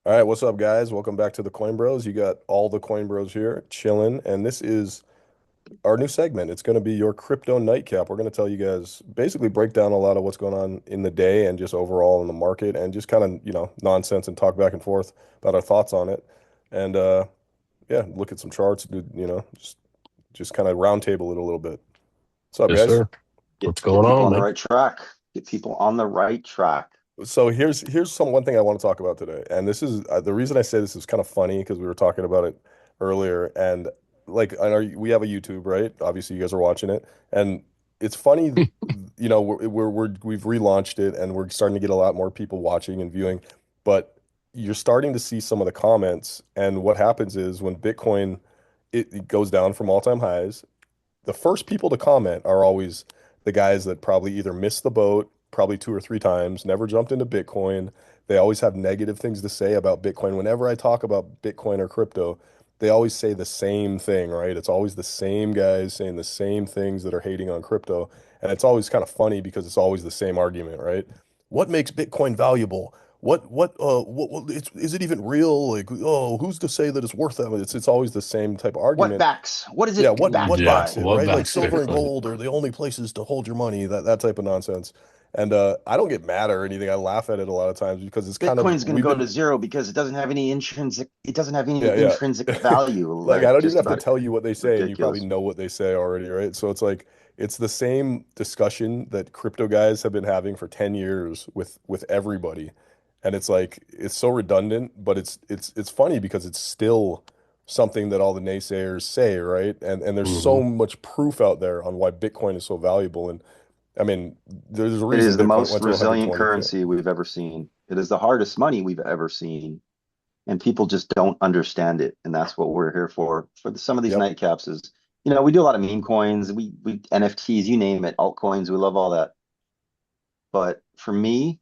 All right, what's up, guys? Welcome back to the Coinbros. You got all the Coinbros here chilling, and this is our new segment. It's going to be your crypto nightcap. We're going to tell you guys basically break down a lot of what's going on in the day and just overall in the market, and just kind of nonsense and talk back and forth about our thoughts on it, and yeah, look at some charts, just kind of roundtable it a little bit. What's up, Yes, guys? sir. Get What's get going people on, on the man? right track. Get people on the right track. So here's some one thing I want to talk about today, and this is the reason I say this is kind of funny because we were talking about it earlier, and like I know we have a YouTube, right? Obviously, you guys are watching it, and it's funny, we've relaunched it, and we're starting to get a lot more people watching and viewing, but you're starting to see some of the comments, and what happens is when Bitcoin it goes down from all-time highs, the first people to comment are always the guys that probably either missed the boat, probably two or three times, never jumped into Bitcoin. They always have negative things to say about Bitcoin. Whenever I talk about Bitcoin or crypto, they always say the same thing, right? It's always the same guys saying the same things that are hating on crypto. And it's always kind of funny because it's always the same argument, right? What makes Bitcoin valuable? Is it even real? Like, oh, who's to say that it's worth that? It's always the same type of What argument. backs? What is Yeah, it what backed Yeah, backs by? it, what right? Like backs silver and Bitcoin? gold are the only places to hold your money, that type of nonsense. And I don't get mad or anything. I laugh at it a lot of times because it's kind of Bitcoin's going to we've go to been zero because it doesn't have any intrinsic. It doesn't have any yeah, intrinsic yeah. value. Like I Like don't even just have to about tell you what they say, and you probably ridiculous. know what they say already, right? So it's like it's the same discussion that crypto guys have been having for 10 years with everybody. And it's like it's so redundant, but it's funny because it's still something that all the naysayers say, right? And there's so Hmm. much proof out there on why Bitcoin is so valuable. And I mean, there's a It reason is the Bitcoin most went to resilient 120K. currency we've ever seen. It is the hardest money we've ever seen, and people just don't understand it. And that's what we're here for. Some of these Yep. nightcaps is, we do a lot of meme coins, we NFTs, you name it, altcoins. We love all that. But for me,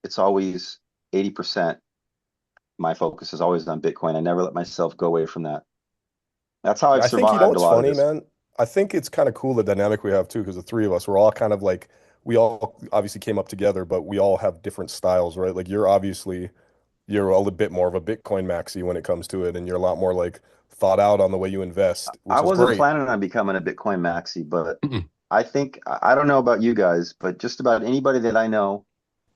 it's always 80%. My focus is always on Bitcoin. I never let myself go away from that. That's how I've I think survived a what's lot of funny, this. man. I think it's kind of cool the dynamic we have too, because the three of us, we're all kind of like we all obviously came up together, but we all have different styles, right? Like you're a little bit more of a Bitcoin maxi when it comes to it, and you're a lot more like thought out on the way you invest, I which is wasn't great. planning on becoming a Bitcoin maxi, but I think I don't know about you guys, but just about anybody that I know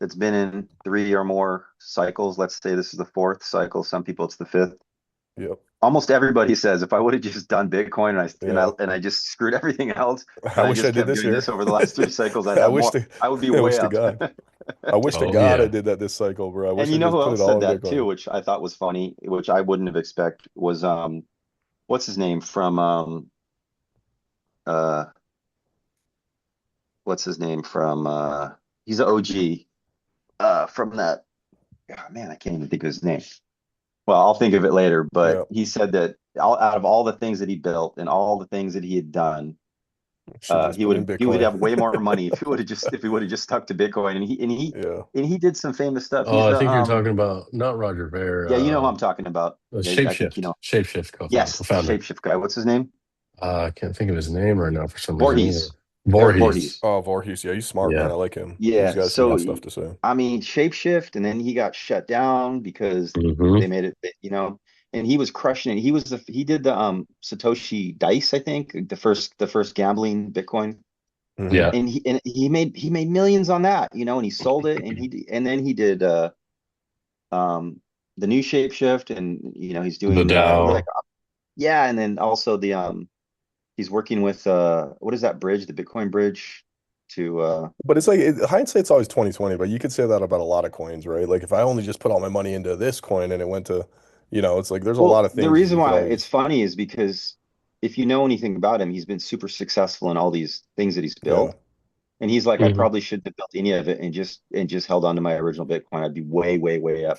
that's been in three or more cycles, let's say this is the fourth cycle, some people it's the fifth. Yep. Almost everybody says if I would have just done Bitcoin Yeah. and I just screwed everything else I and I wish I just did kept this doing year. this over the last three cycles, I'd I have wish more. to I would be I wish way to up. God. I wish to Oh God I yeah. did that this cycle, bro. I And wish I you know just who put it else all said in that too, Bitcoin. which I thought was funny, which I wouldn't have expected was what's his name from uh what's his name from he's an OG from that oh, man, I can't even think of his name. Well, I'll think of it later, but Yeah. he said that out of all the things that he built and all the things that he had done, Should just put in he would Bitcoin. have way more money if he would have just stuck to Bitcoin. Yeah. And he did some famous stuff. Oh, He's I the think you're talking about not Roger Ver, yeah, you know who I'm talking about. the I think you Shapeshift, know. Shapeshift Yes, the founder. shapeshift guy. What's his name? I can't think of his name right now for some reason either. Voorhees. Eric Voorhees. Voorhees. Oh, Voorhees. Yeah, he's smart, man. Yeah. I like him. He's Yeah. got some So good stuff to say. I mean, shapeshift, and then he got shut down because Hmm. they made it, and he was crushing it. He did the Satoshi Dice, I think, the first gambling Bitcoin. Hmm. Yeah. And he made millions on that, and he sold it, and then he did um the new shapeshift, and he's The doing like, Dow. yeah, and then also the he's working with what is that bridge, the Bitcoin bridge to But it's like hindsight's always 2020, but you could say that about a lot of coins, right? Like if I only just put all my money into this coin and it went to, it's like there's a lot well, of the things reason you could why it's always, funny is because if you know anything about him, he's been super successful in all these things that he's yeah. built. And he's like, I Hmm. probably shouldn't have built any of it and just held on to my original Bitcoin. I'd be way, way, way up.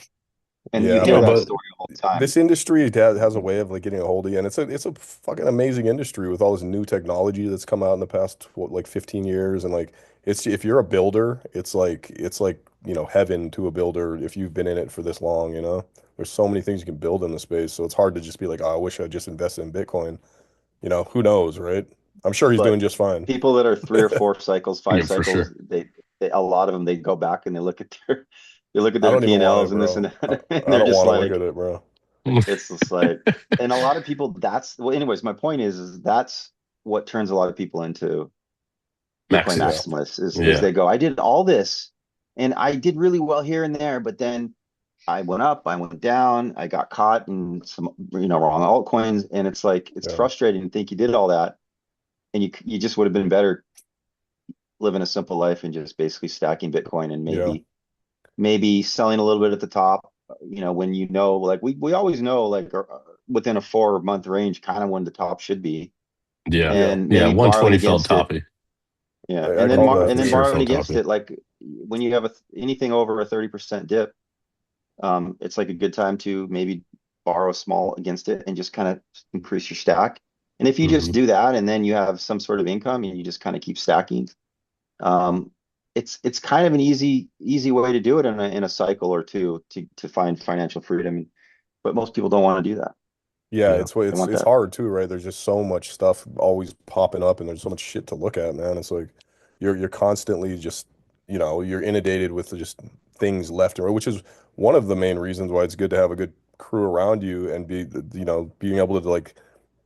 And you Yeah, hear Yeah, man. that but story all the time. This industry has a way of like getting a hold of you, and it's a fucking amazing industry with all this new technology that's come out in the past what, like 15 years, and like it's if you're a builder, it's like heaven to a builder if you've been in it for this long, you know. There's so many things you can build in the space, so it's hard to just be like, oh, I wish I just invested in Bitcoin. Who knows, right? I'm sure he's doing But just fine. people that are three or four cycles, five yeah, for cycles, sure. they a lot of them they go back and they look at You look at I their don't even want it, P&Ls and this and bro. that, and I they're don't just want to look like, at it, bro. it's just like, and a lot of people, that's well, anyways, my point is that's what turns a lot of people into Bitcoin Yeah. Maxis. maximalists is Yeah. they go, I did all this and I did really well here and there, but then I went up, I went down, I got caught in some, wrong altcoins. And it's like, it's Yeah. frustrating to think you did all that and you just would have been better living a simple life and just basically stacking Bitcoin and Yeah. maybe selling a little bit at the top, when like we always know like within a 4 month range, kind of when the top should be, Yeah. Yeah. and Yeah. maybe borrowing 120 felt against it. toppy. Yeah. I called that And for For then sure sure. borrowing felt against toppy. it, like when you have anything over a 30% dip, it's like a good time to maybe borrow small against it and just kind of increase your stack. And if you just Hmm. do that and then you have some sort of income and you just kind of keep stacking, um, it's kind of an easy way to do it in a cycle or two to find financial freedom. But most people don't want to do that. Yeah, Yeah. it's They want it's that. hard too, right? There's just so much stuff always popping up, and there's so much shit to look at, man. It's like you're constantly just, you're inundated with just things left and right, which is one of the main reasons why it's good to have a good crew around you and being able to like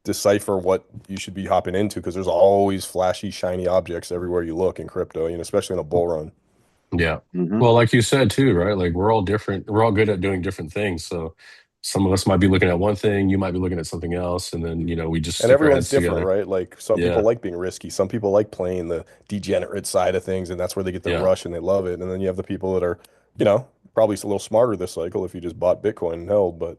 decipher what you should be hopping into because there's always flashy, shiny objects everywhere you look in crypto, especially in a bull run. Yeah. Hmm. Well, like you said too, right? Like we're all different. We're all good at doing different things. So some of us might be looking at one thing, you might be looking at something else, and then, we just And stick our everyone's heads different, together. right? Like some people Yeah. like being risky. Some people like playing the degenerate side of things, and that's where they get their Yeah. rush and they love it. And then you have the people that are, probably a little smarter this cycle if you just bought Bitcoin and held. But,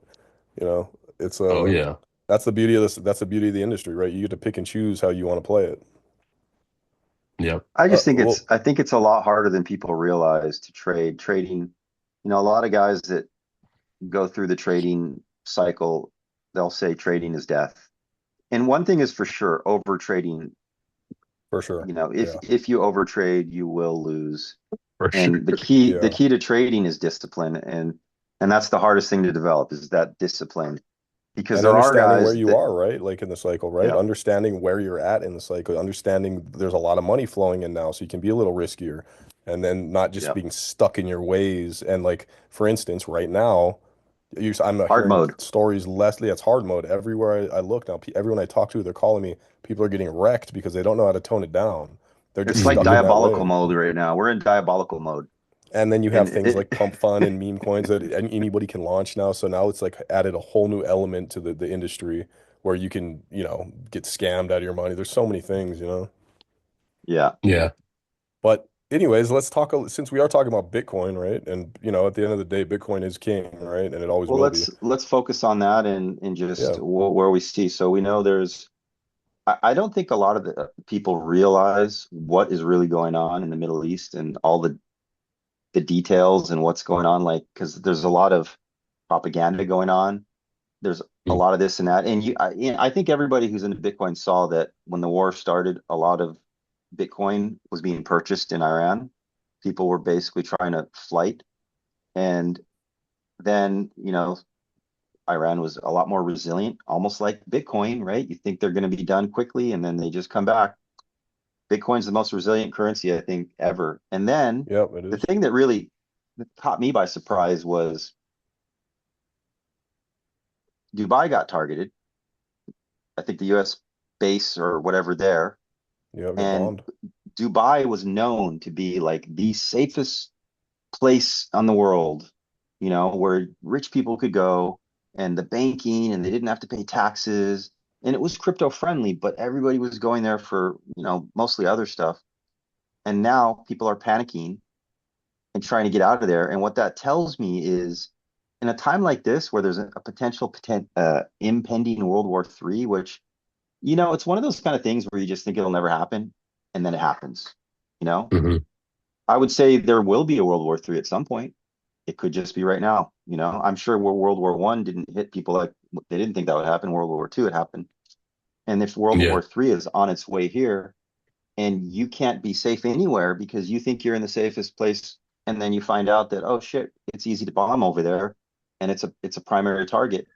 you know, it's Oh yeah. that's the beauty of this. That's the beauty of the industry, right? You get to pick and choose how you want to play it. Yep. Well, I think it's a lot harder than people realize to trade. Trading, a lot of guys that go through the trading cycle, they'll say trading is death. And one thing is for sure, over trading, for sure. if Yeah. you overtrade, you will lose. For sure. And the Yeah. key to trading is discipline, and that's the hardest thing to develop is that discipline. Because And there are understanding where guys you that, are, right? Like in the cycle, right? yeah, Understanding where you're at in the cycle, understanding there's a lot of money flowing in now, so you can be a little riskier. And then not just yeah, being stuck in your ways. And like, for instance, right now, I'm not hard hearing mode. stories less. Yeah, it's hard mode. Everywhere I look now, everyone I talk to, they're calling me, people are getting wrecked because they don't know how to tone it down. They're just It's like stuck in Hmm. that diabolical way. mode right now. We're in diabolical mode. And then you have And things like Pump.Fun and meme coins that anybody can launch now. So now it's like added a whole new element to the industry where you can, get scammed out of your money. There's so many things. yeah. Yeah. But anyways, let's talk since we are talking about Bitcoin, right? And at the end of the day, Bitcoin is king, right? And it always Well, will be. let's focus on that and just Yeah. where we see. So we know I don't think a lot of the people realize what is really going on in the Middle East and all the details and what's going on. Like, because there's a lot of propaganda going on. There's a lot of this and that. And I think everybody who's into Bitcoin saw that when the war started, a lot of Bitcoin was being purchased in Iran. People were basically trying to flight. And then, Iran was a lot more resilient, almost like Bitcoin, right? You think they're going to be done quickly and then they just come back. Bitcoin's the most resilient currency, I think, ever. And then Yep, it the is. thing that really caught me by surprise was Dubai got targeted. I think the US base or whatever there. Yep, got And bombed. Dubai was known to be like the safest place on the world, where rich people could go and the banking and they didn't have to pay taxes. And it was crypto friendly, but everybody was going there for, mostly other stuff. And now people are panicking and trying to get out of there. And what that tells me is in a time like this where there's a impending World War III, which, it's one of those kind of things where you just think it'll never happen. And then it happens, you know? Hmm. I would say there will be a World War III at some point. It could just be right now. I'm sure World War One didn't hit people like they didn't think that would happen. World War Two, it happened. And if World Yeah. War Three is on its way here and you can't be safe anywhere because you think you're in the safest place, and then you find out that, oh shit, it's easy to bomb over there and it's a primary target.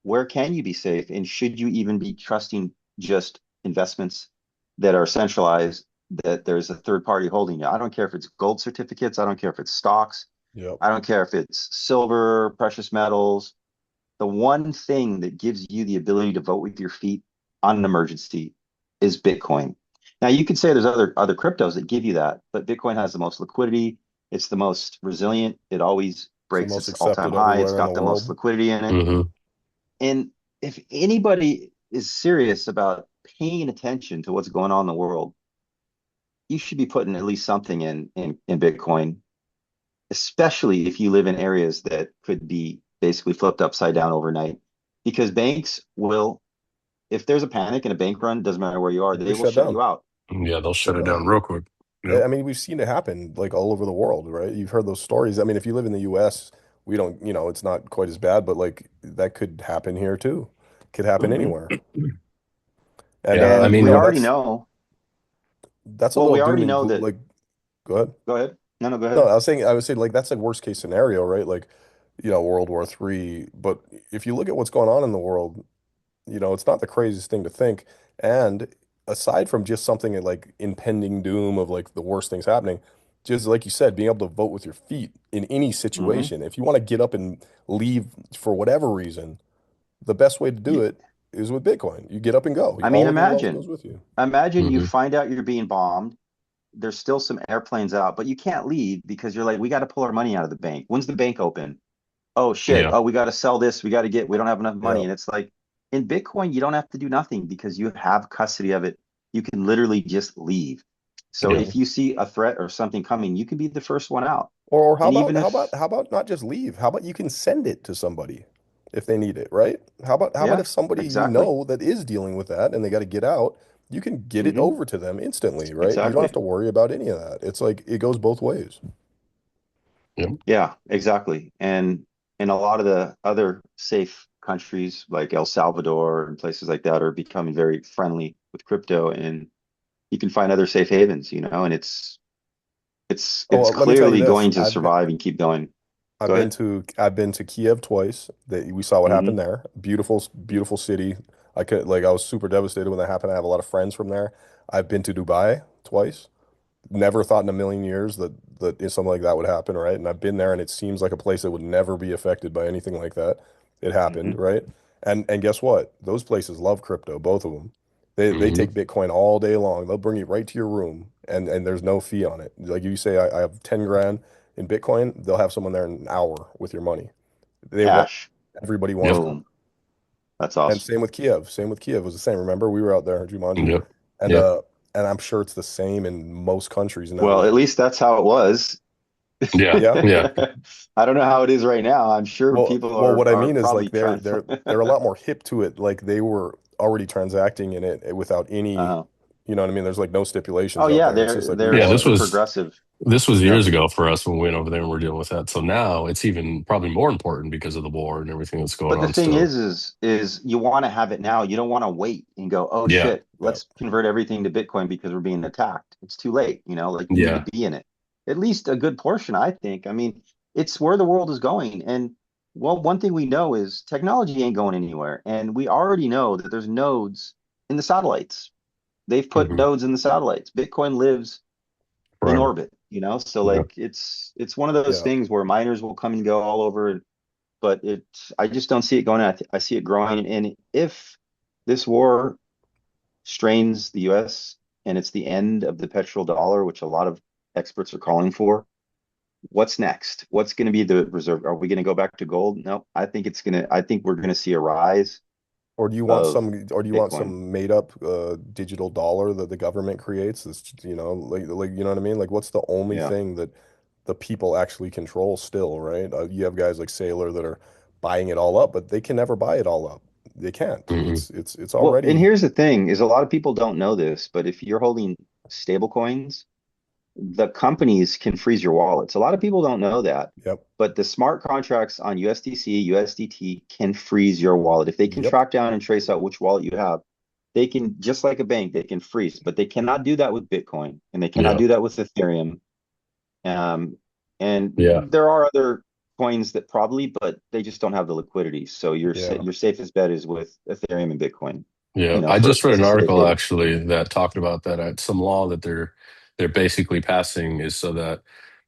Where can you be safe? And should you even be trusting just investments that are centralized, that there's a third party holding you? I don't care if it's gold certificates, I don't care if it's stocks. Yep. I don't care if it's silver, precious metals. The one thing that gives you the ability to vote with your feet on an emergency is Bitcoin. Now you could say there's other cryptos that give you that, but Bitcoin has the most liquidity. It's the most resilient. It always It's the breaks most its all-time accepted high. It's everywhere in the got the most world. liquidity in it. Hmm. And if anybody is serious about paying attention to what's going on in the world, you should be putting at least something in Bitcoin, especially if you live in areas that could be basically flipped upside down overnight. Because banks will, if there's a panic and a bank run, doesn't matter where you are, They they will shut shut down. you out. Yeah, they'll Shut shut it down. down real quick. Yep. I mean, we've seen it happen like all over the world, right? You've heard those stories. I mean, if you live in the US, we don't, it's not quite as bad, but like that could happen here too. Could happen Hmm. anywhere. And Yeah, I And we mean, already know, that's a well, little we doom already and know gloom. that. Like, go ahead. Go ahead. No, no, go No, ahead. I would say like that's like worst case scenario, right? Like, World War III. But if you look at what's going on in the world, it's not the craziest thing to think. And aside from just something like impending doom of like the worst things happening, just like you said, being able to vote with your feet in any Hmm. situation. If you want to get up and leave for whatever reason, the best way to do it is with Bitcoin. You get up and go. I mean, All of your wealth imagine, goes with you. imagine you hmm find out you're being bombed. There's still some airplanes out, but you can't leave because you're like, we got to pull our money out of the bank. When's the bank open? Oh shit. yeah, Oh, we got to sell this. We don't have enough money. Yeah. And it's like in Bitcoin, you don't have to do nothing because you have custody of it. You can literally just leave. So yeah, if you see a threat or something coming, you can be the first one out. Or how And about even how if, about how about not just leave? How about you can send it to somebody if they need it, right? How about yeah, if somebody exactly. that is dealing with that and they got to get out, you can get it Hmm. over to them instantly, right? You don't have Exactly. to worry about any of that. It's like it goes both ways. yep. Yeah, exactly. And in a lot of the other safe countries like El Salvador and places like that are becoming very friendly with crypto, and you can find other safe havens, and Oh, it's well, let me tell you clearly this. going to survive and keep going. Go ahead. I've been to Kiev twice. That we saw what happened Hmm. there. Beautiful, beautiful city. I was super devastated when that happened. I have a lot of friends from there. I've been to Dubai twice. Never thought in a million years that something like that would happen, right? And I've been there, and it seems like a place that would never be affected by anything like that. It happened, Hmm. right? And guess what? Those places love crypto, both of them. They hmm take Bitcoin all day long. They'll bring it right to your room, and there's no fee on it. Like you say, I have 10 grand in Bitcoin. They'll have someone there in an hour with your money. They want Cash. everybody wants Yep. crypto. Boom. That's And awesome. same with Kiev. Same with Kiev. It was the same. Remember, we were out there in Jumanji, Yep. and Yep. uh, and I'm sure it's the same in most countries Well, now. at least that's how it was. Yeah. Yeah. Yeah. I don't know how it is right now. I'm sure people Well, what I are mean is like probably trying. they're a lot more hip to it. Like they were already transacting in it without any, uh, you know what I mean? There's like no oh stipulations out yeah, there. It's just they're like we they're Yeah. want This it. super was progressive. this was Yep. years ago for us when we went over there and we're dealing with that. So now it's even probably more important because of the war and everything that's going But the on thing still. is you want to have it now. You don't want to wait and go, oh Yeah. shit, Yeah. let's convert everything to Bitcoin because we're being attacked. It's too late, like you need to Yeah. be in it. At least a good portion, I think. I mean, it's where the world is going. And well, one thing we know is technology ain't going anywhere. And we already know that there's nodes in the satellites. They've put hmm nodes in the satellites. Bitcoin lives in Forever. orbit, so Yeah. like it's one of those Yeah. things where miners will come and go all over, but I just don't see it going. I see it growing. And if this war strains the US and it's the end of the petrodollar, which a lot of experts are calling for, what's next? What's going to be the reserve? Are we going to go back to gold? No, I think we're going to see a rise of Or do you want Bitcoin. some made up digital dollar that the government creates? That's, you know what I mean? Like what's the only Yeah. thing that the people actually control still, right? You have guys like Saylor that are buying it all up, but they can never buy it all up. They can't. hmm It's Well, and already. here's the thing is a lot of people don't know this, but if you're holding stable coins, the companies can freeze your wallets. A lot of people don't know that, Yep. but the smart contracts on USDC, USDT can freeze your wallet. If they can Yep. track down and trace out which wallet you have, they can, just like a bank, they can freeze, but they cannot do that with Bitcoin and they cannot Yeah. do that with Ethereum. Um, and Yeah. there are other coins that probably, but they just don't have the liquidity. So Yeah. your safest bet is with Ethereum and Bitcoin, Yeah. I for just read as an a safe article haven. actually that talked about that. Some law that they're basically passing is so that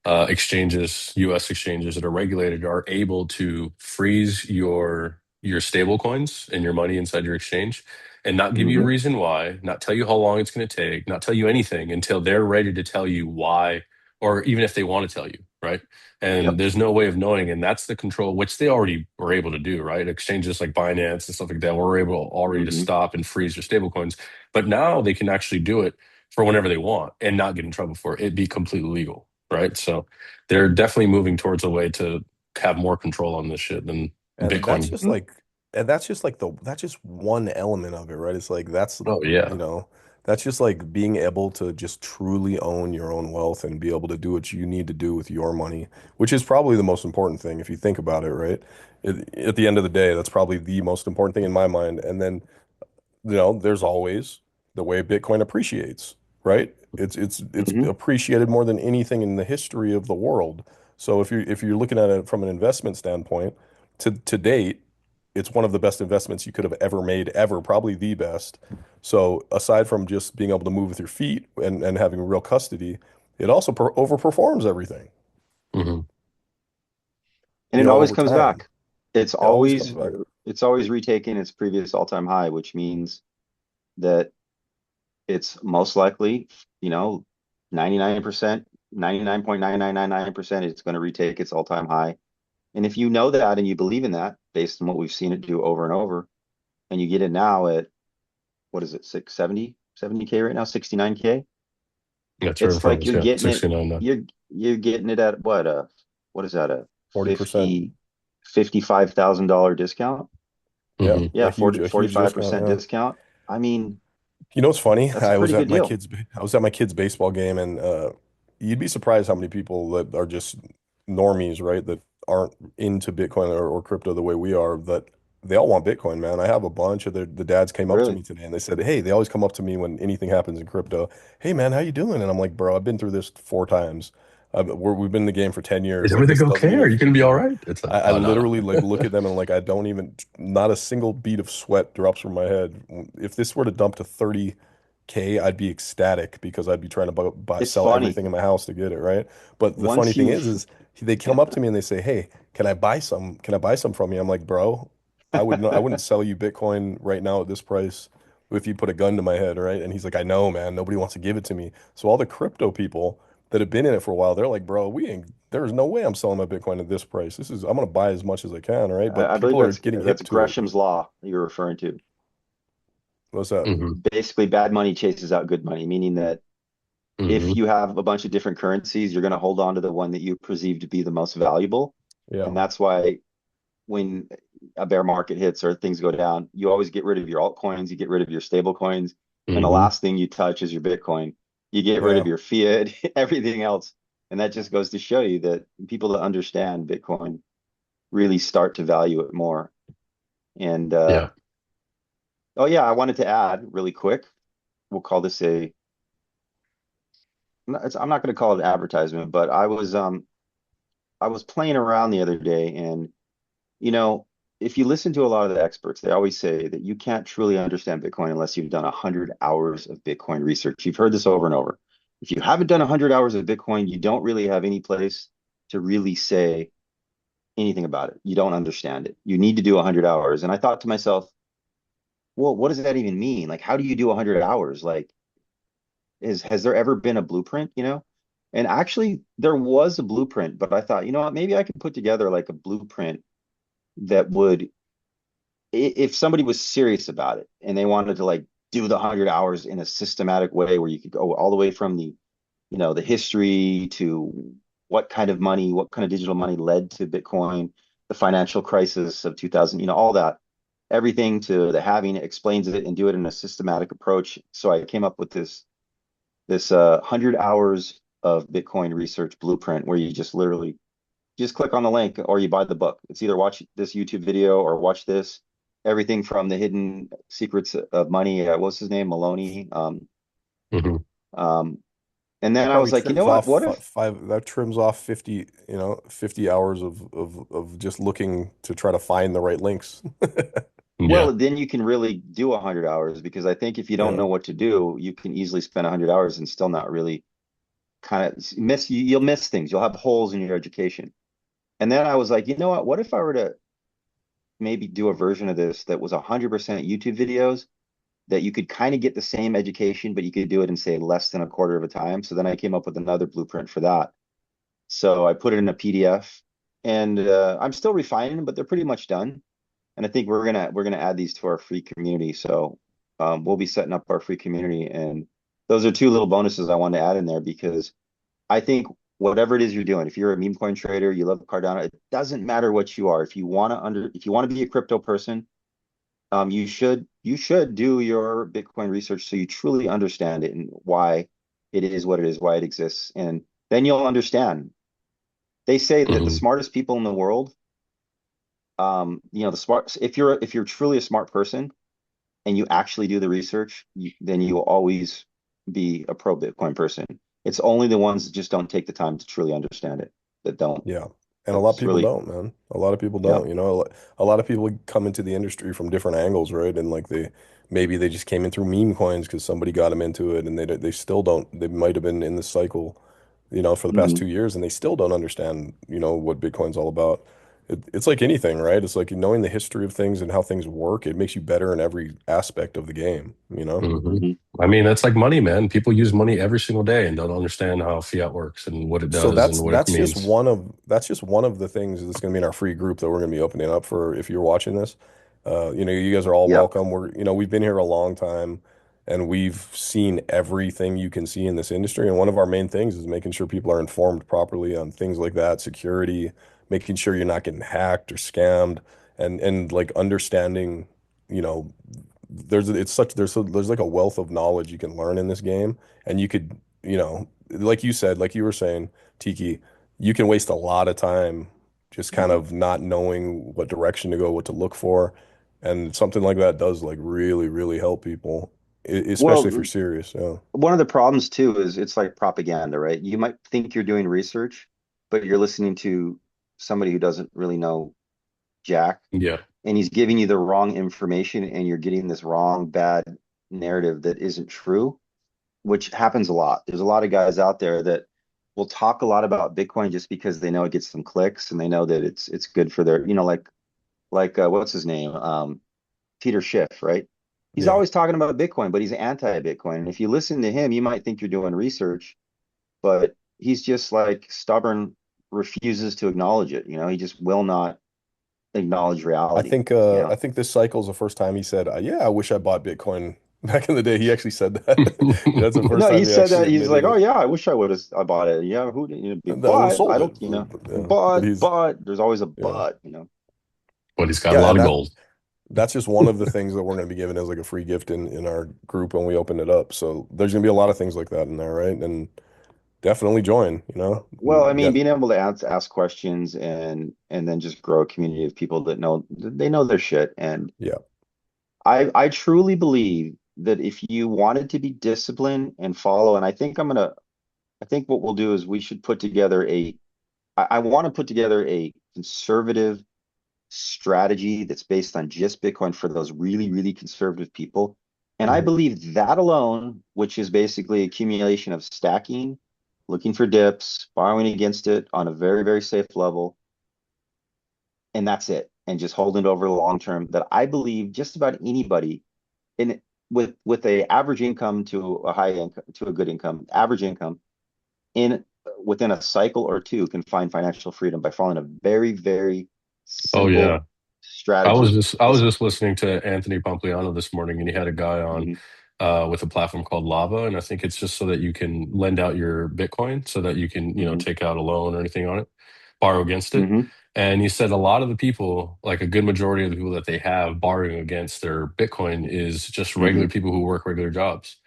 exchanges, US exchanges that are regulated are able to freeze your stable coins and your money inside your exchange and not give you a Hmm. reason why, not tell you how long it's going to take, not tell you anything until they're ready to tell you why, or even if they want to tell you, right? And Yep. there's no way of knowing, and that's the control which they already were able to do, right? Exchanges like Binance and stuff like that were able already to Hmm. stop and freeze your stable coins, but now they can actually do it for whenever they want and not get in trouble for it. It'd be completely legal, right? So they're definitely moving towards a way to have more control on this shit than And that's Bitcoin. just like, and that's just like that's just one element of it, right? It's like Oh you yeah. know, that's just like being able to just truly own your own wealth and be able to do what you need to do with your money, which is probably the most important thing if you think about it, right? At the end of the day, that's probably the most important thing in my mind. And then there's always the way Bitcoin appreciates, right? It's Hmm. appreciated more than anything in the history of the world. So if you're looking at it from an investment standpoint, to date, it's one of the best investments you could have ever made ever, probably the best. So aside from just being able to move with your feet and having real custody, it also overperforms everything, Hmm. And it always over comes time. back. It's It always comes always back. it's always retaking its previous all-time high, which means that it's most likely, you know, 99%, 99.9999%, it's going to retake its all-time high. And if you know that and you believe in that, based on what we've seen it do over and over, and you get it now at what is it, 670, 70K right now, 69K, Yeah, Trevor it's like Farms, you're yeah, getting it, 69 now. you're getting it at what is that, a 40%. 50, $55,000 discount? Hmm. Yeah, A huge forty-five discount, percent yeah. discount. I mean, You know what's funny? that's a pretty good deal. I was at my kid's baseball game, and you'd be surprised how many people that are just normies, right? That aren't into Bitcoin or crypto the way we are, that they all want Bitcoin, man. I have a bunch of the dads came up to Really? me today and they said, "Hey, they always come up to me when anything happens in crypto. Hey, man, how you doing?" And I'm like, "Bro, I've been through this 4 times. We've been in the game for 10 Is years. Like everything this doesn't okay? Are even you gonna be all right? It's like, I oh no, no. literally like look at them and like I don't even not a single bead of sweat drops from my head. If this were to dump to 30K, I'd be ecstatic because I'd be trying to It's sell funny. everything in my house to get it, right? But the funny Once thing you've is they come up to me and they say, "Hey, can I buy some? Can I buy some from you?" I'm like, "Bro, I wouldn't sell you Bitcoin right now at this price if you put a gun to my head, right?" And he's like, "I know, man. Nobody wants to give it to me." So all the crypto people that have been in it for a while, they're like, "Bro, there's no way I'm selling my Bitcoin at this price. I'm gonna buy as much as I can, right?" But I believe people are getting that's hip to it. Gresham's law you're referring to. What's that? Hmm. Basically, bad money chases out good money, meaning that if Hmm. you have a bunch of different currencies, you're going to hold on to the one that you perceive to be the most valuable. Yeah. And that's why when a bear market hits or things go down, you always get rid of your altcoins, you get rid of your stable coins, and the Hmm. last thing you touch is your Bitcoin. You get rid of Yeah. your fiat, everything else. And that just goes to show you that people that understand Bitcoin really start to value it more. And Yeah. oh yeah, I wanted to add really quick. We'll call this a. I'm not going to call it an advertisement, but I was playing around the other day, and you know, if you listen to a lot of the experts, they always say that you can't truly understand Bitcoin unless you've done 100 hours of Bitcoin research. You've heard this over and over. If you haven't done 100 hours of Bitcoin, you don't really have any place to really say anything about it. You don't understand it. You need to do 100 hours. And I thought to myself, well, what does that even mean? Like, how do you do 100 hours? Like, has there ever been a blueprint, you know? And actually, there was a blueprint, but I thought, you know what, maybe I could put together like a blueprint that would, if somebody was serious about it and they wanted to like do the 100 hours in a systematic way where you could go all the way from the history to what kind of money, what kind of digital money led to Bitcoin, the financial crisis of 2000, all that, everything to the halving, explains it and do it in a systematic approach. So I came up with this 100 hours of Bitcoin research blueprint where you just literally just click on the link or you buy the book. It's either watch this YouTube video or watch this. Everything from the hidden secrets of money. What's his name? Maloney. Hmm. Um, and then That I probably was like, you trims know what? off What if? that trims off 50 hours of just looking to try to find the right links. Yeah. Well, then you can really do 100 hours because I think if you don't Yeah. know what to do, you can easily spend 100 hours and still not really. kind of miss you. You'll miss things. You'll have holes in your education. And then I was like, you know what? What if I were to maybe do a version of this that was 100% YouTube videos that you could kind of get the same education, but you could do it in say less than a quarter of a time. So then I came up with another blueprint for that. So I put it in a PDF, and I'm still refining them, but they're pretty much done. And I think we're gonna add these to our free community. So we'll be setting up our free community, and those are two little bonuses I wanted to add in there because I think whatever it is you're doing, if you're a meme coin trader, you love Cardano, it doesn't matter what you are. If you want to be a crypto person, you should do your Bitcoin research so you truly understand it and why it is what it is, why it exists, and then you'll understand. They say that the Hmm. smartest people in the world, the smart, if you're truly a smart person and you actually do the research, then you will always be a pro Bitcoin person. It's only the ones that just don't take the time to truly understand it that don't. Yeah. And a lot of That's people really, don't, man. A lot of people yeah. don't, a lot of people come into the industry from different angles, right? And like maybe they just came in through meme coins because somebody got them into it and they still don't, they might have been in the cycle, for the past Mhm. 2 years and they still don't understand, what Bitcoin's all about. It's like anything, right? It's like knowing the history of things and how things work. It makes you better in every aspect of the game, you know? Hmm. Mhm. I mean, that's like money, man. People use money every single day and don't understand how fiat works and what it So does and that's what it that's just means. one of the things that's going to be in our free group that we're going to be opening up for if you're watching this. You guys are all Yep. welcome. We've been here a long time and we've seen everything you can see in this industry. And one of our main things is making sure people are informed properly on things like that, security, making sure you're not getting hacked or scammed and like understanding, you know, there's like a wealth of knowledge you can learn in this game and you could, like you said, like you were saying, Tiki, you can waste a lot of time just kind Mhm. of not knowing what direction to go, what to look for. And something like that does like really, really help people, especially if you're Well, serious. Yeah. one of the problems too is it's like propaganda, right? You might think you're doing research, but you're listening to somebody who doesn't really know jack, Yeah. and he's giving you the wrong information, and you're getting this wrong, bad narrative that isn't true, which happens a lot. There's a lot of guys out there that will talk a lot about Bitcoin just because they know it gets them clicks and they know that it's good for their, like what's his name? Peter Schiff, right? He's Yeah. always talking about Bitcoin, but he's anti-Bitcoin. And if you listen to him, you might think you're doing research, but he's just like stubborn, refuses to acknowledge it. He just will not acknowledge I reality. think You uh I know? think this cycle is the first time he said, yeah, I wish I bought Bitcoin back in the day. He actually said that. That's the first No, he time he said actually that he's admitted like, oh it. yeah, I wish I bought it. Yeah, who didn't, That would have but I sold it. don't, Yeah. But he's but there's always a yeah. but. But he's got a Yeah, lot and of that gold. that's just one of the things that we're going to be giving as like a free gift in our group when we open it up. So there's going to be a lot of things like that in there, right? And definitely join, Well, I mean, Yeah. being able to ask questions and then just grow a community of people that know their shit. And Yeah. I truly believe that if you wanted to be disciplined and follow, and I think what we'll do is we should put together I want to put together a conservative strategy that's based on just Bitcoin for those really, really conservative people. And I Mhm. believe that alone, which is basically accumulation of stacking, looking for dips, borrowing against it on a very, very safe level, and that's it. And just holding it over the long term, that I believe just about anybody in with a average income to a high income to a good income, average income in within a cycle or two can find financial freedom by following a very, very Oh yeah. simple strategy. I was It's just listening to Anthony Pompliano this morning, and he had a guy on Mhm. with a platform called Lava, and I think it's just so that you can lend out your Bitcoin, so that you can Mhm. take out a loan or anything on it, borrow against it. Mhm. And he said a lot of the people, like a good majority of the people that they have borrowing against their Bitcoin, is just regular Mhm. people who work regular jobs.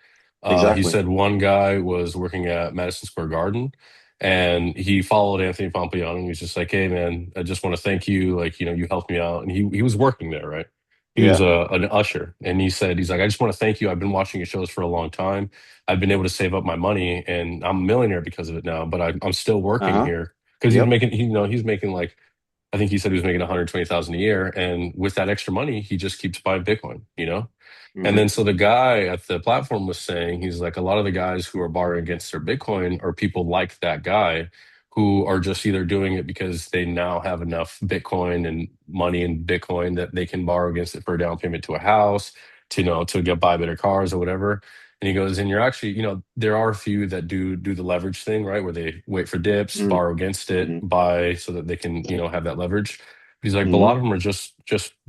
He Exactly. said one guy was working at Madison Square Garden and he followed Anthony Pompliano and he was just like, "Hey man, I just want to thank you. Like, you helped me out." And he was working there, right? He was Yeah. an usher. And he said, he's like, "I just want to thank you. I've been watching your shows for a long time. I've been able to save up my money and I'm a millionaire because of it now, but I'm still working Uh-huh. here." Because he's Yep. making, he's making like I think he said he was making 120,000 a year, and with that extra money, he just keeps buying Bitcoin, And Hmm. then so the guy at the platform was saying, he's like, a lot of the guys who are borrowing against their Bitcoin are people like that guy who are just either doing it because they now have enough Bitcoin and money in Bitcoin that they can borrow against it for a down payment to a house, to get buy better cars or whatever. And he goes, and you're actually, there are a few that do the leverage thing, right? Where they wait for dips, Hmm. borrow against it, Hmm. buy so that they can, have that leverage. He's like, but a Hmm. lot of them are just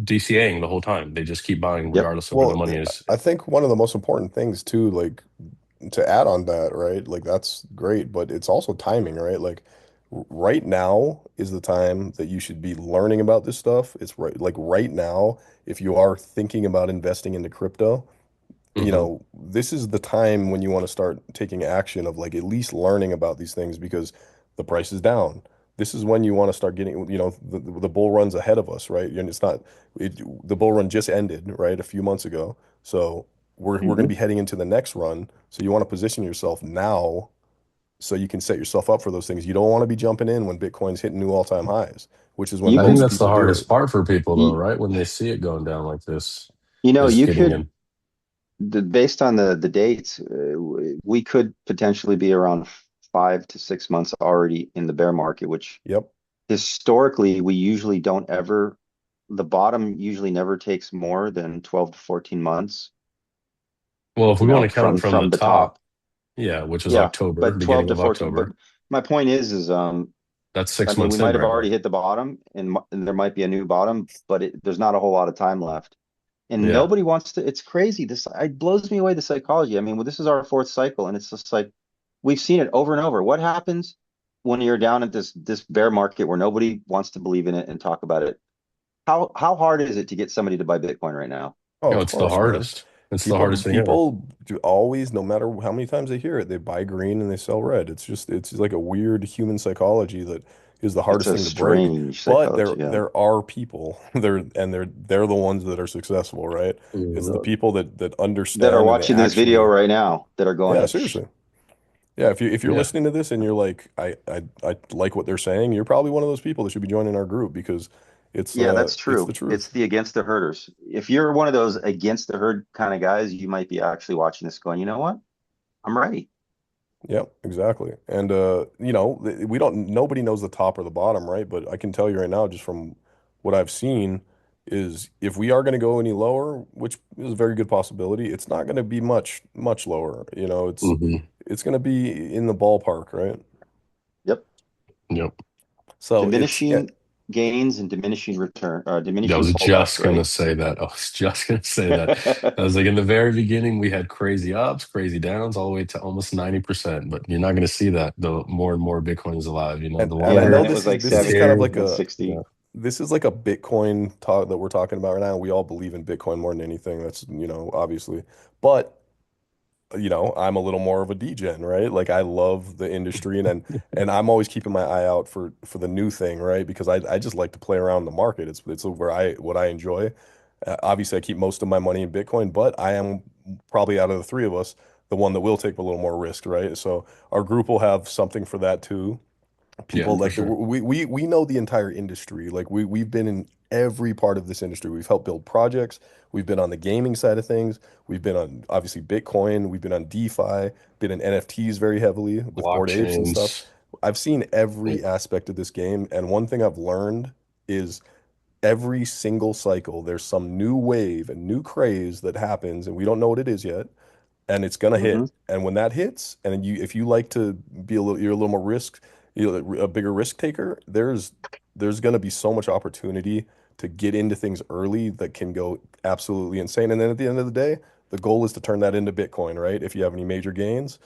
DCAing the whole time. They just keep buying Yep. regardless of where the Well, money is. I think one of the most important things too, like to add on that, right? Like that's great, but it's also timing, right? Like right now is the time that you should be learning about this stuff. It's right, like right now, if you are thinking about investing into crypto, Hmm. this is the time when you want to start taking action of like at least learning about these things because the price is down. This is when you want to start getting, the bull run's ahead of us, right? And it's not, the bull run just ended, right? A few months ago. So we're going to Hmm. be heading into the next run. So you want to position yourself now so you can set yourself up for those things. You don't want to be jumping in when Bitcoin's hitting new all-time highs, which is when You I think could, most that's the people do it. hardest part for people, though, you, right? When they see it going down like this, is you getting could, in. based on the dates, we could potentially be around 5 to 6 months already in the bear market, which Yep. historically we usually don't ever, the bottom usually never takes more than 12 to 14 months, Well, if we want to count from the from the top, top. yeah, which is Yeah, October, but 12 beginning to of 14. But October, my point is, that's I six mean, we months in might have right now. already hit the bottom, and there might be a new bottom, but there's not a whole lot of time left. And Yeah. nobody wants to. It's crazy. This it blows me away, the psychology. I mean, well, this is our fourth cycle, and it's just like we've seen it over and over. What happens when you're down at this bear market where nobody wants to believe in it and talk about it? How hard is it to get somebody to buy Bitcoin right now? Oh, No, of it's the course, man. hardest. It's the People hardest thing ever. people do always, no matter how many times they hear it, they buy green and they sell red. It's like a weird human psychology that is the It's hardest a thing to break. strange But psychology. Yeah, there are people they're the ones that are successful, right? It's the Mhm. people that that are understand and they watching this video actually, right now that are yeah, going, seriously. Yeah, if you're Yeah. listening to this and you're like, I like what they're saying, you're probably one of those people that should be joining our group because yeah, that's it's the true. It's truth. the against the herders. If you're one of those against the herd kind of guys, you might be actually watching this going, you know what? I'm ready. Yep, exactly. And we don't nobody knows the top or the bottom, right? But I can tell you right now, just from what I've seen, is if we are going to go any lower, which is a very good possibility, it's not going to be much lower. Hmm. It's going to be in the ballpark, right? Yep. Yep. So Diminishing gains and diminishing return, I diminishing was pullbacks, just gonna right? say that. I was just gonna say that. I was like, in the very beginning, we had crazy ups, crazy downs, all the way to almost 90%. But you're not gonna see that the more and more Bitcoin is alive. The and I Yeah, and know then longer it was like this is 70 kind of 70 like and a 60. this is like a Bitcoin talk that we're talking about right now. We all believe in Bitcoin more than anything. That's, obviously. But I'm a little more of a degen, right? Like I love the industry and I'm always keeping my eye out for the new thing, right? Because I just like to play around the market. It's where what I enjoy. Obviously, I keep most of my money in Bitcoin, but I am probably out of the three of us the one that will take a little more risk, right? So our group will have something for that too. Yeah, People for like sure. we know the entire industry. Like we've been in every part of this industry. We've helped build projects. We've been on the gaming side of things. We've been on obviously Bitcoin. We've been on DeFi, been in NFTs very heavily with Bored Apes and stuff. Blockchains. I've seen every aspect of this game, and one thing I've learned is every single cycle there's some new wave and new craze that happens, and we don't know what it is yet, and it's gonna Hmm. hit. And when that hits, and if you like to be you're a little more risk, a bigger risk taker, there's gonna be so much opportunity to get into things early that can go absolutely insane. And then at the end of the day, the goal is to turn that into Bitcoin, right? If you have any major gains,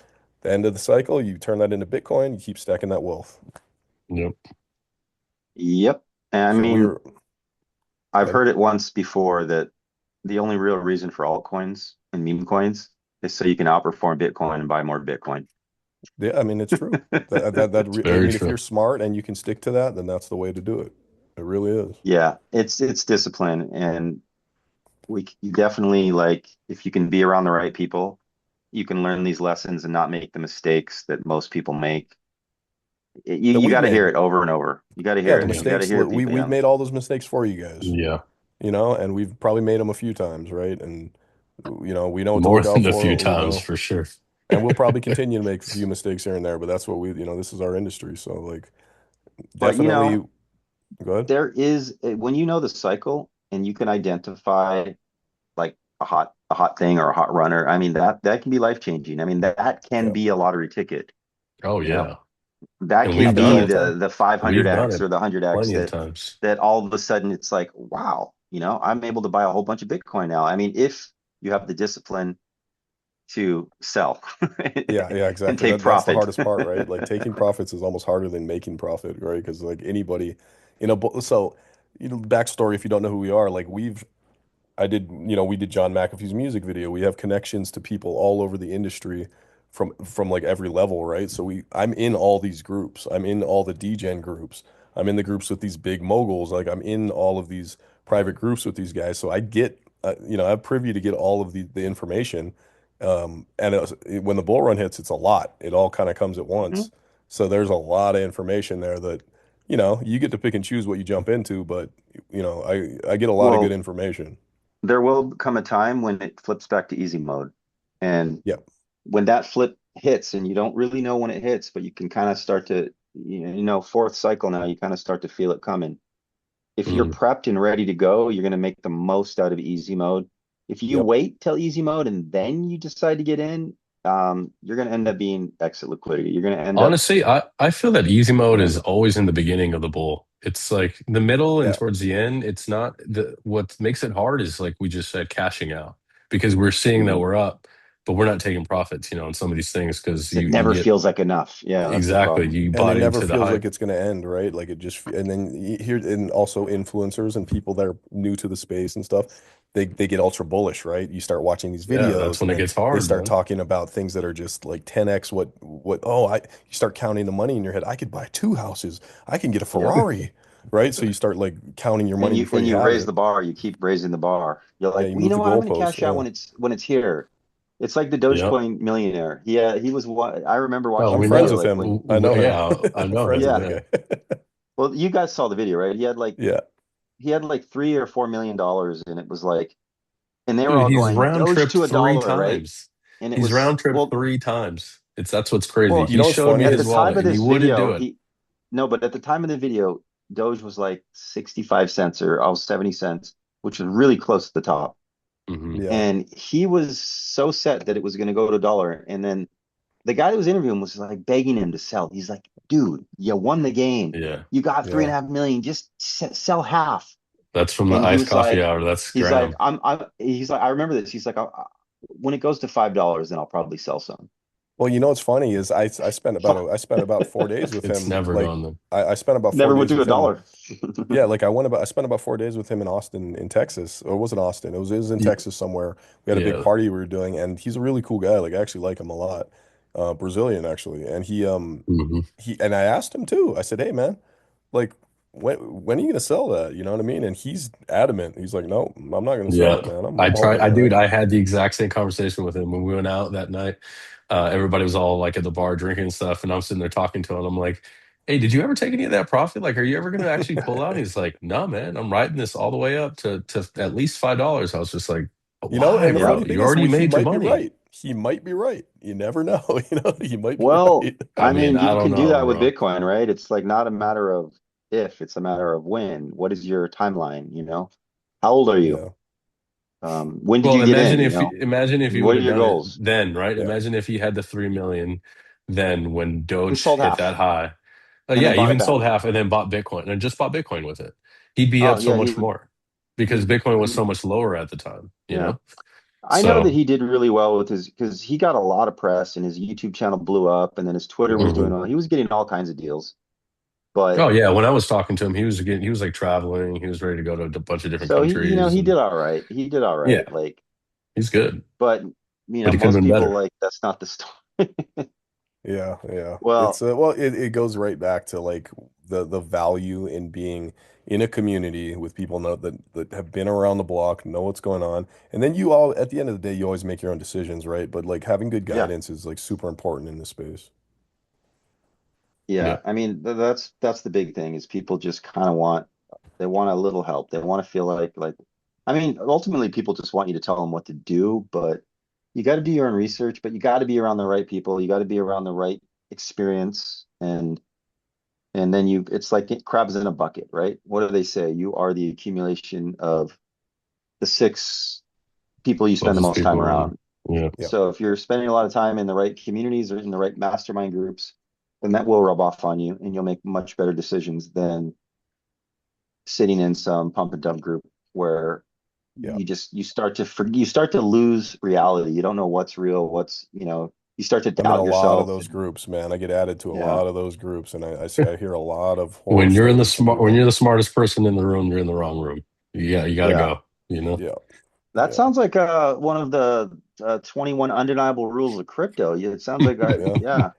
the end of the cycle, you turn that into Bitcoin, you keep stacking that wealth. Yep. Yep. And I So mean, we're, I've uh, heard it once before that the only real reason for altcoins and meme coins is so you can outperform Bitcoin and buy more Bitcoin. yeah, I mean, it's true. It's I very mean, if true. you're smart and you can stick to that, then that's the way to do it. It really is. Yeah, it's discipline, and you definitely like if you can be around the right people, you can learn these lessons and not make the mistakes that most people make. that you we've got to hear made. it over and over. You got to Yeah, hear the it. Yeah. You got to mistakes, hear it look, deeply we've on. made all those mistakes for you guys, Yeah. and we've probably made them a few times, right? And we know what to More look out than a few for, times for sure. and we'll probably continue to make a few mistakes here and there, but that's what this is our industry. So like But definitely go ahead. there is when you know the cycle and you can identify like a hot thing or a hot runner. I mean that can be life changing. I mean that can Yeah. be a lottery ticket. Oh You know yeah. that And can we've Happens done be all the it. time. the We've done 500x it or the 100x plenty of times. that all of a sudden it's like wow, I'm able to buy a whole bunch of Bitcoin now. I mean if you have the discipline to sell Yeah, yeah, and exactly. take That's the profit. hardest part, right? Like taking profits is almost harder than making profit, right? Because like anybody, so backstory if you don't know who we are, like we did John McAfee's music video. We have connections to people all over the industry from like every level, right? So I'm in all these groups. I'm in all the DGen groups. I'm in the groups with these big moguls. Like I'm in all of these private groups with these guys. So I get, I have privy to get all of the information. When the bull run hits, it's a lot. It all kind of comes at Mhm. once. So there's a lot of information there that, you get to pick and choose what you jump into, but I get a lot of good Well, information. there will come a time when it flips back to easy mode. And Yeah. when that flip hits, and you don't really know when it hits, but you can kind of start to, fourth cycle now, you kind of start to feel it coming. If you're Mm. prepped and ready to go, you're going to make the most out of easy mode. If you Yep. wait till easy mode and then you decide to get in, you're going to end up being exit liquidity. You're going to end up, Honestly, I feel that easy you're mode going to is end up, always in the beginning of the bull. It's like the middle and Yeah. towards the end, it's not what makes it hard is like we just said, cashing out because we're seeing that Mhm. we're up, but we're not taking profits, on some of these things because It you never get feels like enough. Yeah, that's the exactly problem. you And it bought never into the feels like hype. it's going to end, right? Like it just, and then here, and also influencers and people that are new to the space and stuff, they get ultra bullish, right? You start watching these Yeah, that's videos when and it then gets they hard, start man. talking about things that are just like 10x you start counting the money in your head. I could buy two houses. I can get a Yeah. Ferrari, right? So you start like counting your And money before and you you have raise it. the bar, you keep raising the bar. You're Yeah, like, you well, you move know the what? I'm going to goalpost. cash out Yeah. when it's here. It's like the Yeah. Dogecoin millionaire. He was one. I remember Oh, watching I'm the we friends video with know. like him. when I know him. Yeah, I I'm know friends with him. yeah. the Yeah. guy. Well, you guys saw the video, right? Yeah. He had like $3 or $4 million, and it was like, and they were Dude, all he's going round Doge tripped to a three dollar, right? times. And it He's was round tripped well, three times. That's what's crazy. well, You He know what's showed me funny at the his is time wallet of and he this wouldn't do video, it. he no, but at the time of the video, Doge was like 65 cents or 70 cents, which was really close to the top. Hmm. yeah. And he was so set that it was going to go to a dollar. And then the guy that was interviewing was like begging him to sell. He's like, dude, you won the game. Yeah. You got three and Yeah. a half million. Just sell half. That's from the And he iced was coffee like, hour. That's he's like, Graham. he's like, I remember this. He's like, when it goes to $5, then I'll probably sell some. Well, what's funny is I spent about 4 days with It's him. never Like gone then. I spent about four Never went days to a with him. dollar. Yeah, like I spent about 4 days with him in Austin, in Texas. Or it wasn't Austin. It was in Y- Texas somewhere. We had a big Yeah. party we were doing, and he's a really cool guy. Like I actually like him a lot. Brazilian actually, and Hmm. and I asked him too. I said, "Hey man, like when are you gonna sell that? You know what I mean?" And he's adamant. He's like, "No, I'm not gonna sell Yeah. it, man. I I'm tried. holding I it, dude. right?" I had the exact same conversation with him when we went out that night. Everybody was all like at the bar drinking and stuff, and I'm sitting there talking to him. I'm like, "Hey, did you ever take any of that profit? Like, are you ever going to actually pull out?" And he's like, "No, man. I'm riding this all the way up to at least $5." I was just like, "Why, And the Yeah. bro? funny thing You is, already he made your might be money." right. He might be right. You never know. He might be Well, right. I I mean, mean, I you don't can do know, that with bro. Bitcoin, right? It's like not a matter of if, it's a matter of when. What is your timeline, How old are you? Yeah, When did Well, you get in, you know? imagine if you would What are have your done it goals? then, right? yeah, Imagine if he had the 3 million then when And Doge sold hit that half high. and Yeah, then bought even it sold back. half and then bought Bitcoin and just bought Bitcoin with it. He'd be Oh up so yeah, he much would more because Bitcoin was so much lower at the time, you yeah. know? I know that So, he did really well with his because he got a lot of press and his YouTube channel blew up and then his Twitter was doing mhm. well. He was getting all kinds of deals. But Oh yeah, when I was talking to him, he was like traveling, he was ready to go to a bunch of different so countries he and did all right. He did all yeah, right. Like, he's good, but but he could have most been people better. like that's not the story. yeah, yeah. Well, It goes right back to like the value in being in a community with people that have been around the block, know what's going on, and then you all at the end of the day, you always make your own decisions, right? But like having good yeah. guidance is like super important in this space. Yeah. Yeah, I mean that's the big thing is people just kind of want they want a little help. They want to feel like I mean ultimately people just want you to tell them what to do, but you got to do your own research, but you got to be around the right people. You got to be around the right experience and then you it's like crabs in a bucket, right? What do they say? You are the accumulation of the six people you spend the Closest most time people around. around. Yeah. Yeah. So if you're spending a lot of time in the right communities or in the right mastermind groups, then that will rub off on you and you'll make much better decisions than sitting in some pump and dump group where Yeah. you start to lose reality. You don't know what's real, you start to I'm in a doubt lot of yourself those and groups, man. I get added to a yeah. lot of those groups, and I hear a lot of horror stories from When people. you're the smartest person in the room, you're in the wrong room. Yeah, you gotta Yeah. go, you know? Yeah. That Yeah. sounds like one of the 21 undeniable rules of crypto. Yeah, it sounds like Yeah. yeah.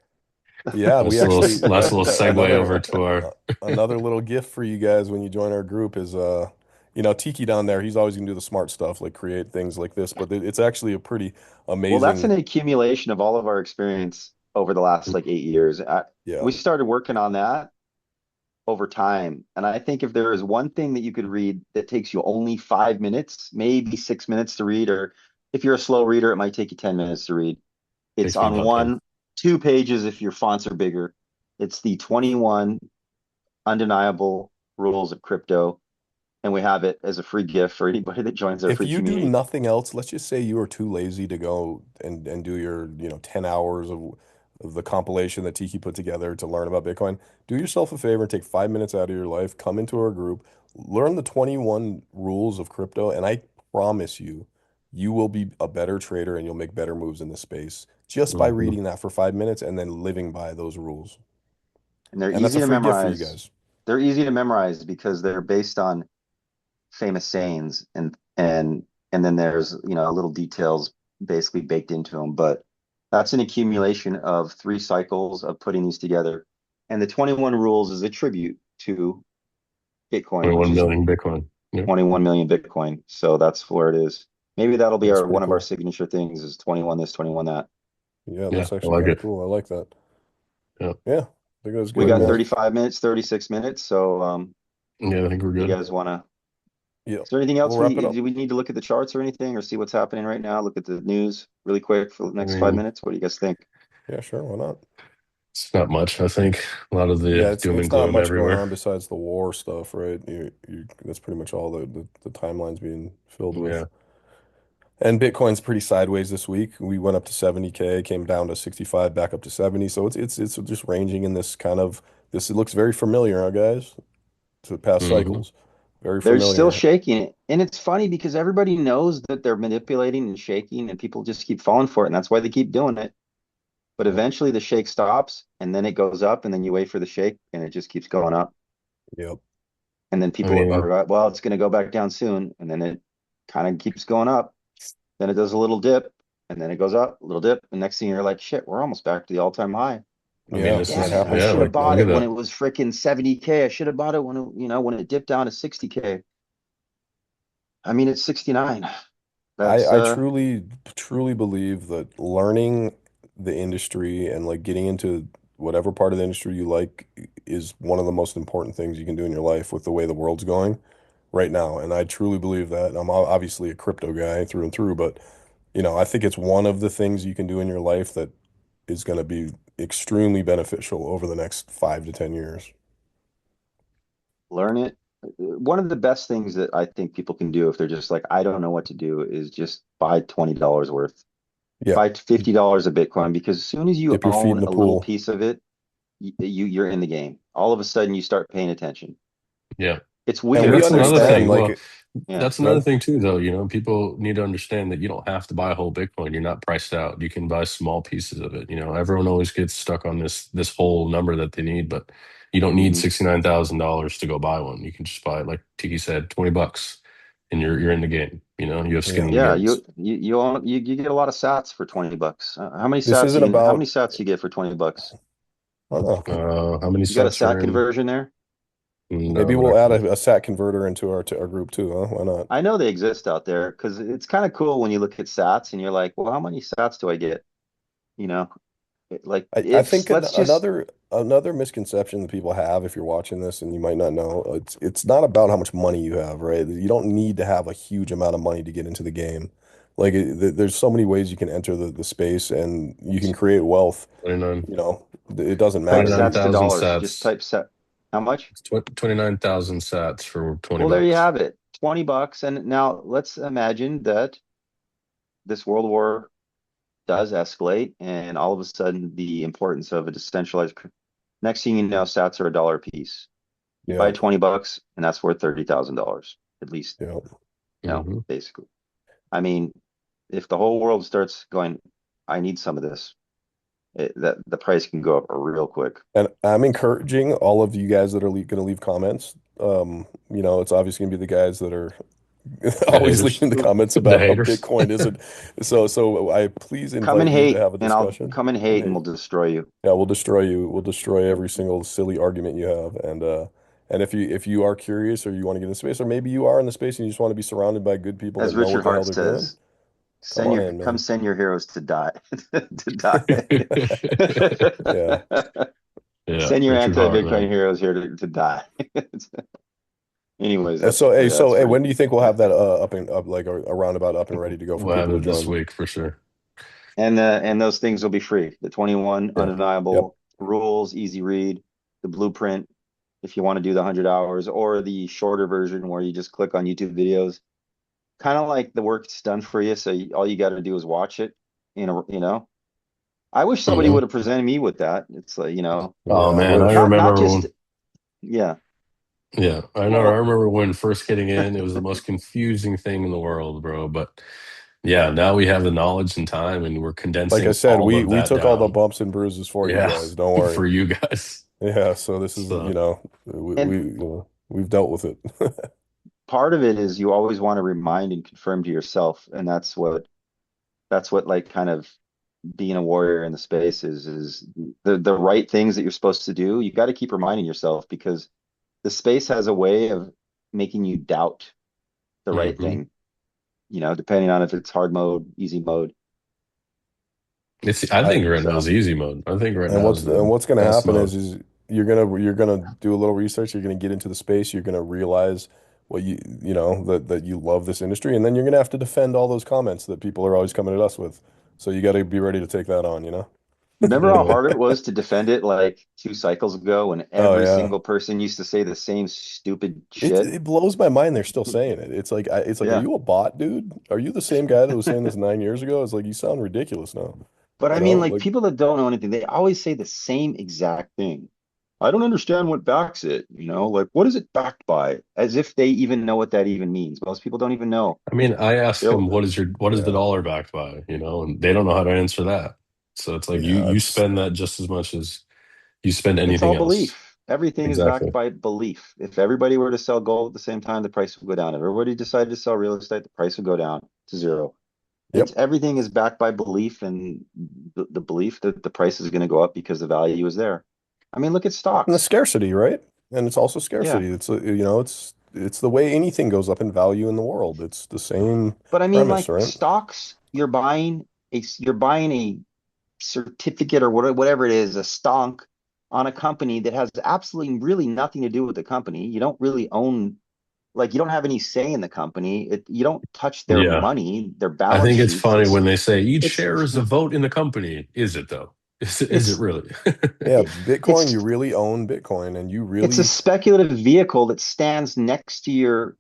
Yeah, we actually Nice little segue another over to our another little gift for you guys when you join our group is Tiki down there, he's always gonna do the smart stuff like create things like this, but it's actually a pretty Well, that's an amazing. accumulation of all of our experience over the last like 8 years. Yeah. We started working on that over time. And I think if there is one thing that you could read that takes you only 5 minutes, maybe 6 minutes to read, or if you're a slow reader, it might take you 10 minutes to read. It's takes me on about 10. 2 pages if your fonts are bigger. It's the 21 undeniable rules of crypto. And we have it as a free gift for anybody that joins our If free you do community. nothing else, let's just say you are too lazy to go and do your, 10 hours of the compilation that Tiki put together to learn about Bitcoin. Do yourself a favor and take 5 minutes out of your life, come into our group, learn the 21 rules of crypto, and I promise you, you will be a better trader and you'll make better moves in the space just by Mhm. reading that for 5 minutes and then living by those rules. And they're And that's a easy to free gift for you memorize. guys. They're easy to memorize because they're based on famous sayings and then there's little details basically baked into them, but that's an accumulation of 3 cycles of putting these together, and the 21 rules is a tribute to Bitcoin, which 21 is million Bitcoin. Yeah. 21 million Bitcoin. So that's where it is. Maybe that'll be That's our pretty one of our cool. signature things is 21 this, 21 that. Yeah, Yeah, that's I actually like kind of it. cool. I like that. Yeah. Yeah, I think that's We good, got Cool. man. 35 minutes, 36 minutes, so Yeah, I think we're you good. guys want to Yeah, is there anything we'll else wrap it we up. do we need to look at the charts or anything or see what's happening right now? Look at the news really quick for the I next five mean, minutes. What do you guys think? Yeah, sure, why not? it's not much. I think a lot of Yeah, the it's doom and it's not gloom much going everywhere. on besides the war stuff, right? That's pretty much all the timeline's being filled with. Yeah. And Bitcoin's pretty sideways this week. We went up to 70K, came down to 65, back up to 70. So it's just ranging in this kind of this. It looks very familiar, huh, guys, to past Hmm. cycles. Very They're still familiar. shaking it. And it's funny because everybody knows that they're manipulating and shaking and people just keep falling for it. And that's why they keep doing it. But Yep. eventually the shake stops and then it goes up and then you wait for the shake and it just keeps going up. Yep. And then I people mean, are, well, it's going to go back down soon. And then it kind of keeps going up. Then it does a little dip and then it goes up, a little dip. And next thing you're like, shit, we're almost back to the all-time high. Yeah, this Damn that is, it. I happens yeah, should have like, bought look at it when it that. was freaking 70K. I should have bought it when it dipped down to 60K. I mean, it's 69. I That's I truly believe that learning the industry and like getting into whatever part of the industry you like is one of the most important things you can do in your life with the way the world's going right now. And I truly believe that. I'm obviously a crypto guy through and through, but I think it's one of the things you can do in your life that is going to be extremely beneficial over the next 5 to 10 years. learn it. One of the best things that I think people can do if they're just like, I don't know what to do, is just buy $20 worth. Yeah. Buy $50 of Bitcoin because as soon as you Dip your feet in own the a little pool. piece of it, you're in the game. All of a sudden you start paying attention. Yeah. It's And Yeah, we weird, that's but it another does. understand thing. like Well, Yeah. that's another good. thing too, though. People need to understand that you don't have to buy a whole Bitcoin. You're not priced out. You can buy small pieces of it. Everyone always gets stuck on this whole number that they need, but you don't need hmm $69,000 to go buy one. You can just buy, like Tiki said, $20, and you're in the game. You have skin Yeah. in the Yeah, game. you get a lot of sats for $20. This isn't How many about, sats you get for $20? I don't know. How many You got a sets are sat in? conversion there? No, Maybe but I we'll add can. a SAT converter into our group too, huh? Why not? I know they exist out there because it's kind of cool when you look at sats and you're like, well, how many sats do I get? You know, Like I if think let's just another misconception that people have, if you're watching this and you might not know, it's not about how much money you have, right? You don't need to have a huge amount of money to get into the game. Like there's so many ways you can enter the space and you can create wealth. 29, You know, it doesn't type matter. 29,000 sats to dollars. Just sats. type set. How much? It's 29,000 sats for 20 Well, there you bucks. have it. $20. And now let's imagine that this World War does escalate, and all of a sudden the importance of a decentralized. Next thing you know, sats are $1 a piece. You Yeah, buy $20, and that's worth $30,000 at least. yeah. Hmm. Basically. I mean, if the whole world starts going, I need some of this, that the price can go up real quick. And I'm encouraging all of you guys that are going to leave comments. It's obviously going to be the guys that are The always haters. leaving the comments The about how haters. Bitcoin isn't. So I please Come and invite you to hate, have a and I'll discussion. come and Come hate, and here. we'll destroy you. Yeah, we'll destroy you. We'll destroy every single silly argument you have. And if you are curious or you want to get in the space, or maybe you are in the space and you just want to be surrounded by good people that As know Richard what the hell Hart they're doing, says, come on in, man. send your heroes to die, to die. Yeah. Yeah, Send your Richard Hart, anti-Bitcoin man. heroes here to die. Anyways, And so, that's hey, funny. when do you think we'll have that up and up like a roundabout up and ready to go for We'll have people to it this join? week for sure. And those things will be free. The 21 Yeah. Yep. undeniable rules, easy read, the blueprint, if you want to do the 100 hours, or the shorter version where you just click on YouTube videos. Kind of like the work's done for you, so all you got to do is watch it. I wish somebody Hmm. would have presented me with that. It's like, Oh Yeah. man, I not remember just when. yeah. Yeah, I know. I Well, remember when first getting in, it was the most confusing thing in the world, bro. But yeah, now we have the knowledge and time, and we're Like I condensing said, all we of we that took all the down. bumps and bruises for you Yeah, guys. Don't worry. for you guys. Yeah. So this is, So we we've dealt with it. part of it is you always want to remind and confirm to yourself, and that's what like kind of being a warrior in the space is the right things that you're supposed to do. You got to keep reminding yourself because the space has a way of making you doubt the right hmm. thing, depending on if it's hard mode, easy mode. It's. I I think right now So is easy mode. I think right And now is the what's going to best happen mode. is you're gonna do a little research. You're gonna get into the space. You're gonna realize what that you love this industry, and then you're gonna have to defend all those comments that people are always coming at us with. So you got to be ready to take that on, you know? remember how Yeah. hard it was to defend it like 2 cycles ago when Oh every yeah. single person used to say the same stupid It shit? it blows my mind they're still saying it. It's like, are Yeah. you a bot, dude? Are you the same guy that was saying this 9 years ago? It's like you sound ridiculous now. But You I know, mean, like like people that don't know anything, they always say the same exact thing. I don't understand what backs it, like what is it backed by? As if they even know what that even means. Most people don't even know. I mean, I asked They'll, him, what is the yeah, dollar backed by? And they don't know how to answer that. So it's like yeah. you It's spend that just as much as you spend it's anything all else. belief. Everything is backed Exactly. by belief. If everybody were to sell gold at the same time, the price would go down. If everybody decided to sell real estate, the price would go down to zero. yep. It's everything is backed by belief and the belief that the price is going to go up because the value is there. I mean, look at And the stocks. scarcity, right? And it's also Yeah. scarcity. It's the way anything goes up in value in the world. It's the same But I mean, premise, like right? stocks, you're buying a certificate or whatever it is, a stonk on a company that has absolutely really nothing to do with the company. You don't really own, like, you don't have any say in the company. You don't touch their Yeah. money, their I balance think it's sheets. funny It's when they say each it's share is a vote in the company. Is it though? Is it it's really? Yeah, it, Bitcoin, you it's really own Bitcoin and you it's a really, speculative vehicle that stands next to your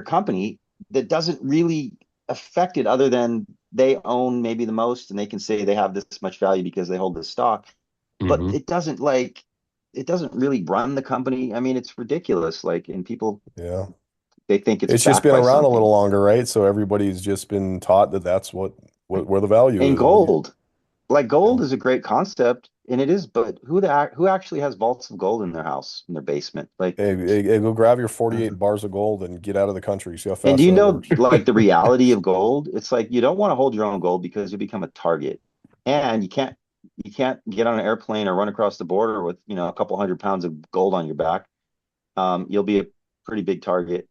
company that doesn't really affect it other than they own maybe the most and they can say they have this much value because they hold this stock, but Hmm. it doesn't really run the company. I mean, it's ridiculous. Like, and people, yeah. they think it's It's just backed been by around a something. little longer, right? So everybody's just been taught that that's where the value And is. And gold, like yeah, gold is a great concept and it is, but who actually has vaults of gold in their house, in their basement? Like, hey, go grab your uh, 48 bars of gold and get out of the country. See how and do fast you that know works. like the reality of gold? It's like you don't want to hold your own gold because you'll become a target. And you can't get on an airplane or run across the border with, a couple 100 pounds of gold on your back. You'll be a pretty big target.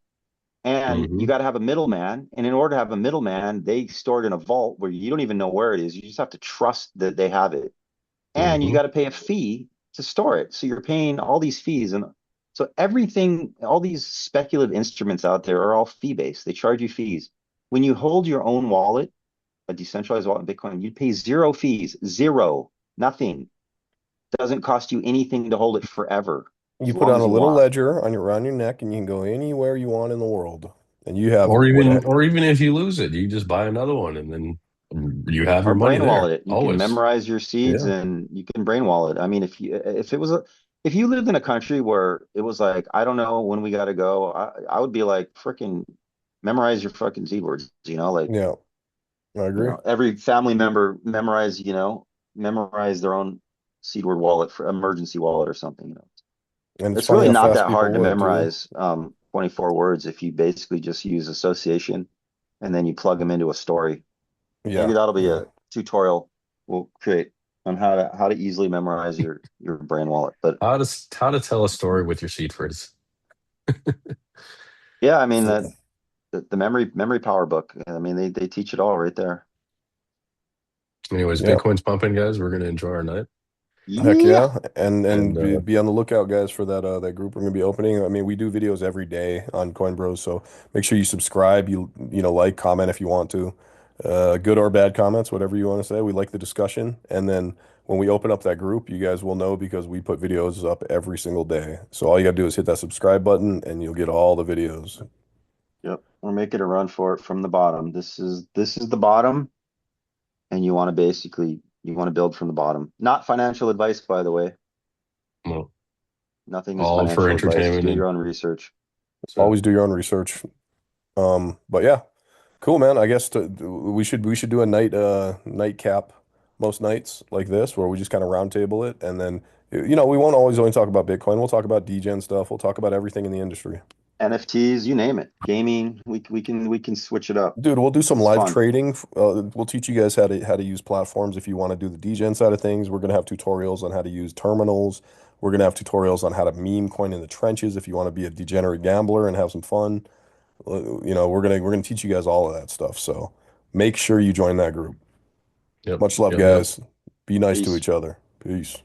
And you Hmm. got to have a middleman. And in order to have a middleman, they store it in a vault where you don't even know where it is. You just have to trust that they have it. and you Hmm. got to pay a fee to store it. So you're paying all these fees. And so everything, all these speculative instruments out there are all fee based. They charge you fees. When you hold your own wallet, a decentralized wallet in Bitcoin, you pay zero fees, zero, nothing. Doesn't cost you anything to hold it forever, You as put long on as a you little want. ledger on your around your neck, and you can go anywhere you want in the world, and you have Or what? even if you lose it, you just buy another one and then you have Or your money brain there wallet it. You can always. memorize your seeds Yeah. and you can brain wallet. I mean, if it was a if you lived in a country where it was like, I don't know when we got to go, I would be like, freaking memorize your fucking seed words, like, Yeah, I agree. every family member memorize their own seed word wallet for emergency wallet or something. And it's It's funny really how not fast that people hard to would too. memorize 24 words if you basically just use association and then you plug them into a story. Maybe Yeah, that'll be yeah. a tutorial we'll create on how to easily memorize your brain wallet. But How to tell a story with your seed phrase. yeah, I mean So, that the memory power book. I mean they teach it all right there. Anyways, yeah. Bitcoin's pumping, guys. We're gonna enjoy our night. Heck Yeah. yeah. And And be on the lookout, guys, for that group we're gonna be opening. I mean, we do videos every day on Coinbros, so make sure you subscribe, like, comment if you want to. Good or bad comments, whatever you want to say. We like the discussion. And then when we open up that group, you guys will know because we put videos up every single day. So all you gotta do is hit that subscribe button and you'll get all the videos. Yep. We're making a run for it from the bottom. This is the bottom, and you want to build from the bottom. Not financial advice, by the way. well, Nothing is all for financial advice. entertainment Do your and own research. so Always do your own research. But yeah. Cool, man. I guess we should do a nightcap most nights like this where we just kind of roundtable it, and then we won't always only talk about Bitcoin. We'll talk about degen stuff. We'll talk about everything in the industry. NFTs, you name it. Gaming, we can switch it up. Dude, we'll do some It's live fun. trading. We'll teach you guys how to use platforms if you want to do the degen side of things. We're gonna have tutorials on how to use terminals. We're gonna have tutorials on how to meme coin in the trenches if you want to be a degenerate gambler and have some fun. We're gonna teach you guys all of that stuff. So make sure you join that group. yep, Much love, yep, yep. guys. Be nice to Peace. each other. Peace.